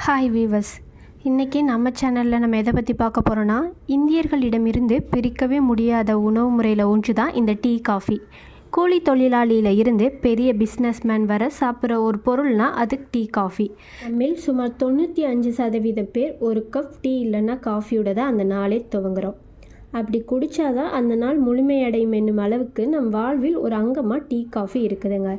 Hi viewers, இன்றைக்கி நம்ம சேனலில் நம்ம எதை பற்றி பார்க்க போகிறோன்னா, இந்தியர்களிடமிருந்து பிரிக்கவே முடியாத உணவு முறையில் ஒன்று தான் இந்த டீ காஃபி. கூலி தொழிலாளியில் இருந்து பெரிய பிஸ்னஸ்மேன் வர சாப்பிட்ற ஒரு பொருள்னால் அது டீ காஃபி. நம்மில் சுமார் 95% பேர் ஒரு கப் டீ இல்லைன்னா காஃபியோட தான் அந்த நாளே துவங்குறோம். அப்படி குடித்தாதான் அந்த நாள் முழுமையடையும் என்னும் அளவுக்கு நம் வாழ்வில் ஒரு அங்கமாக டீ காஃபி இருக்குதுங்க.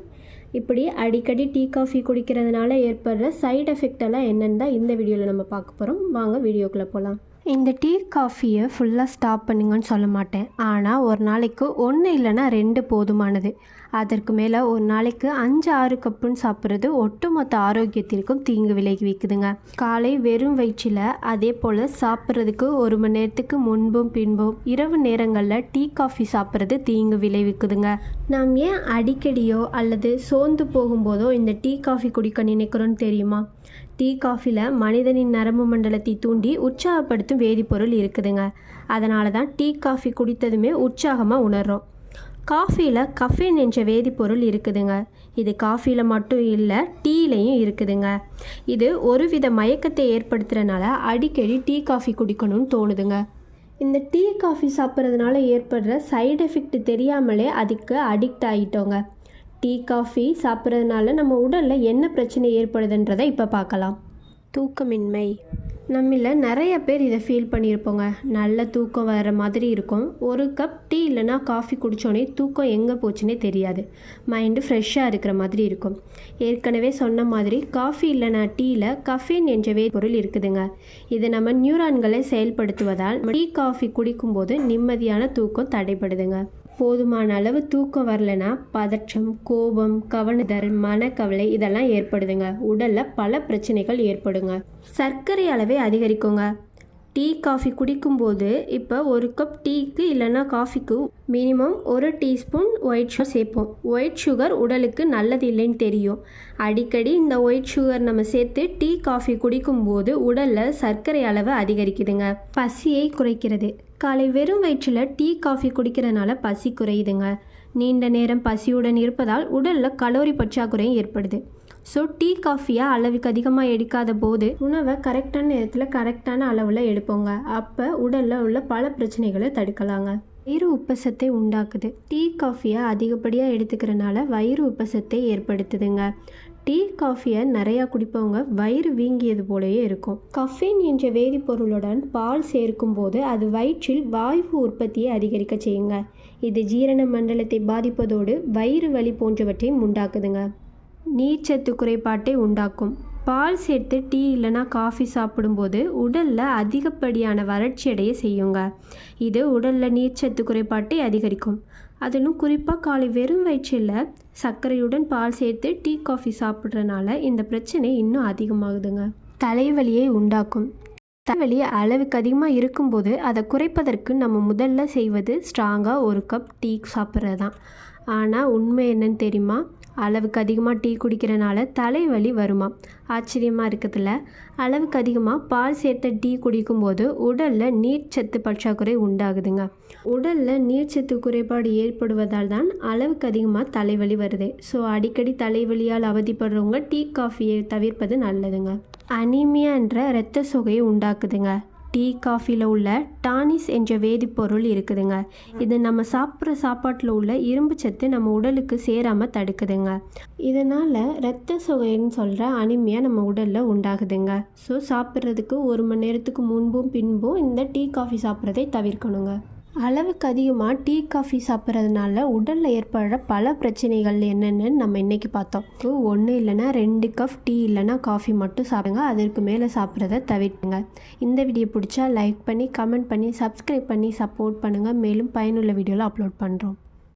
இப்படி அடிக்கடி டீ காஃபி குடிக்கிறதுனால ஏற்படுற சைடு எஃபெக்ட் எல்லாம் என்னென்னு தான் இந்த வீடியோவில் நம்ம பார்க்க போகிறோம். வாங்க வீடியோக்குள்ளே போகலாம். இந்த டீ காஃபியை ஃபுல்லாக ஸ்டாப் பண்ணுங்கன்னு சொல்ல மாட்டேன், ஆனால் ஒரு நாளைக்கு 1 இல்லைன்னா 2 போதுமானது. அதற்கு மேலே ஒரு நாளைக்கு 5-6 கப்புன்னு சாப்பிட்றது ஒட்டுமொத்த ஆரோக்கியத்திற்கும் தீங்கு விளைவிக்குதுங்க. காலை வெறும் வயிற்றில், அதே போல் சாப்பிட்றதுக்கு 1 மணி நேரத்துக்கு முன்பும் பின்பும் இரவு நேரங்களில் டீ காஃபி சாப்பிட்றது தீங்கு விளைவிக்குதுங்க. நாம் ஏன் அடிக்கடியோ அல்லது சோர்ந்து போகும்போதோ இந்த டீ காஃபி குடிக்க நினைக்கிறோன்னு தெரியுமா? டீ காஃபியில் மனிதனின் நரம்பு மண்டலத்தை தூண்டி உற்சாகப்படுத்தும் வேதிப்பொருள் இருக்குதுங்க. அதனால தான் டீ காஃபி குடித்ததுமே உற்சாகமாக உணர்கிறோம். காஃபியில் கஃபீன் என்ற வேதிப்பொருள் இருக்குதுங்க. இது காஃபியில் மட்டும் இல்லை, டீலையும் இருக்குதுங்க. இது ஒருவித மயக்கத்தை ஏற்படுத்துறதுனால அடிக்கடி டீ காஃபி குடிக்கணும்னு தோணுதுங்க. இந்த டீ காஃபி சாப்பிட்றதுனால ஏற்படுற சைடு எஃபெக்ட் தெரியாமலே அதுக்கு அடிக்ட் ஆகிட்டோங்க. டீ காஃபி சாப்பிட்றதுனால நம்ம உடலில் என்ன பிரச்சனை ஏற்படுதுன்றதை இப்போ பார்க்கலாம். தூக்கமின்மை. நம்மள நிறைய பேர் இதை ஃபீல் பண்ணியிருப்போங்க. நல்ல தூக்கம் வர மாதிரி இருக்கும். ஒரு கப் டீ இல்லைனா காஃபி குடித்தோடனே தூக்கம் எங்கே போச்சுன்னே தெரியாது. மைண்டு ஃப்ரெஷ்ஷாக இருக்கிற மாதிரி இருக்கும். ஏற்கனவே சொன்ன மாதிரி காஃபி இல்லைனா டீயில் கஃபீன் என்ற வேதிப்பொருள் இருக்குதுங்க. இது நம்ம நியூரான்களை செயல்படுத்துவதால் டீ காஃபி குடிக்கும்போது நிம்மதியான தூக்கம் தடைப்படுதுங்க. போதுமான அளவு தூக்கம் வரலைன்னா பதற்றம், கோபம், கவனதல், மனக்கவலை இதெல்லாம் ஏற்படுதுங்க. உடலில் பல பிரச்சனைகள் ஏற்படுங்க. சர்க்கரை அளவை அதிகரிக்குங்க. டீ காஃபி குடிக்கும்போது இப்போ ஒரு கப் டீக்கு இல்லைன்னா காஃபிக்கு மினிமம் 1 டீஸ்பூன் ஒயிட் சுகர் சேர்ப்போம். ஒயிட் சுகர் உடலுக்கு நல்லது இல்லைன்னு தெரியும். அடிக்கடி இந்த ஒயிட் சுகர் நம்ம சேர்த்து டீ காஃபி குடிக்கும்போது உடலில் சர்க்கரை அளவு அதிகரிக்குதுங்க. பசியை குறைக்கிறது. காலை வெறும் வயிற்றில் டீ காஃபி குடிக்கிறதுனால பசி குறையுதுங்க. நீண்ட நேரம் பசியுடன் இருப்பதால் உடலில் கலோரி பற்றாக்குறையும் ஏற்படுது. ஸோ டீ காஃபியை அளவுக்கு அதிகமாக எடுக்காத போது உணவை கரெக்டான நேரத்தில் கரெக்டான அளவில் எடுப்போங்க. அப்போ உடலில் உள்ள பல பிரச்சனைகளை தடுக்கலாங்க. வயிறு உப்பசத்தை உண்டாக்குது. டீ காஃபியை அதிகப்படியாக எடுத்துக்கிறனால வயிறு உப்பசத்தை ஏற்படுத்துதுங்க. டீ காஃபியை நிறையா குடிப்பவங்க வயிறு வீங்கியது போலவே இருக்கும். கஃபீன் என்ற வேதிப்பொருளுடன் பால் சேர்க்கும் போது அது வயிற்றில் வாயு உற்பத்தியை அதிகரிக்க செய்யுங்க. இது ஜீரண மண்டலத்தை பாதிப்பதோடு வயிறு வலி போன்றவற்றையும் உண்டாக்குதுங்க. நீர்ச்சத்து குறைபாட்டை உண்டாக்கும். பால் சேர்த்து டீ இல்லைனா காஃபி சாப்பிடும்போது உடலில் அதிகப்படியான வறட்சி அடைய செய்யுங்க. இது உடலில் நீர்ச்சத்து குறைபாட்டை அதிகரிக்கும். அதிலும் குறிப்பாக காலை வெறும் வயிற்றில் சர்க்கரையுடன் பால் சேர்த்து டீ காஃபி சாப்பிட்றதுனால இந்த பிரச்சனை இன்னும் அதிகமாகுதுங்க. தலைவலியை உண்டாக்கும். தலைவலி அளவுக்கு அதிகமாக இருக்கும்போது அதை குறைப்பதற்கு நம்ம முதல்ல செய்வது ஸ்ட்ராங்காக 1 கப் டீ சாப்பிட்றது தான். ஆனால் உண்மை என்னன்னு தெரியுமா? அளவுக்கு அதிகமாக டீ குடிக்கிறனால தலைவலி வருமா? ஆச்சரியமாக இருக்கிறதுல. அளவுக்கு அதிகமாக பால் சேர்த்த டீ குடிக்கும்போது உடலில் நீர்ச்சத்து பற்றாக்குறை உண்டாகுதுங்க. உடலில் நீர்ச்சத்து குறைபாடு ஏற்படுவதால் தான் அளவுக்கு அதிகமாக தலைவலி வருது. ஸோ அடிக்கடி தலைவலியால் அவதிப்படுறவங்க டீ காஃபியை தவிர்ப்பது நல்லதுங்க. அனீமியா என்ற இரத்த சோகையை உண்டாக்குதுங்க. டீ காஃபியில் உள்ள டானிஸ் என்ற வேதிப்பொருள் இருக்குதுங்க. இது நம்ம சாப்பிட்ற சாப்பாட்டில் உள்ள இரும்பு சத்து நம்ம உடலுக்கு சேராமல் தடுக்குதுங்க. இதனால் இரத்த சோகைன்னு சொல்கிற அனிமியா நம்ம உடலில் உண்டாகுதுங்க. ஸோ சாப்பிட்றதுக்கு 1 மணி நேரத்துக்கு முன்பும் பின்பும் இந்த டீ காஃபி சாப்பிட்றதை தவிர்க்கணுங்க. அளவுக்கு அதிகமாக டீ காஃபி சாப்பிட்றதுனால உடலில் ஏற்படுற பல பிரச்சனைகள் என்னென்னு நம்ம இன்றைக்கி பார்த்தோம். 1 இல்லைனா 2 கப் டீ இல்லைனா காஃபி மட்டும் சாப்பிடுங்க. அதற்கு மேலே சாப்பிட்றத தவிர்த்துங்க. இந்த வீடியோ பிடிச்சா லைக் பண்ணி, கமெண்ட் பண்ணி, சப்ஸ்கிரைப் பண்ணி சப்போர்ட் பண்ணுங்கள். மேலும் பயனுள்ள வீடியோவில் அப்லோட் பண்ணுறோம்.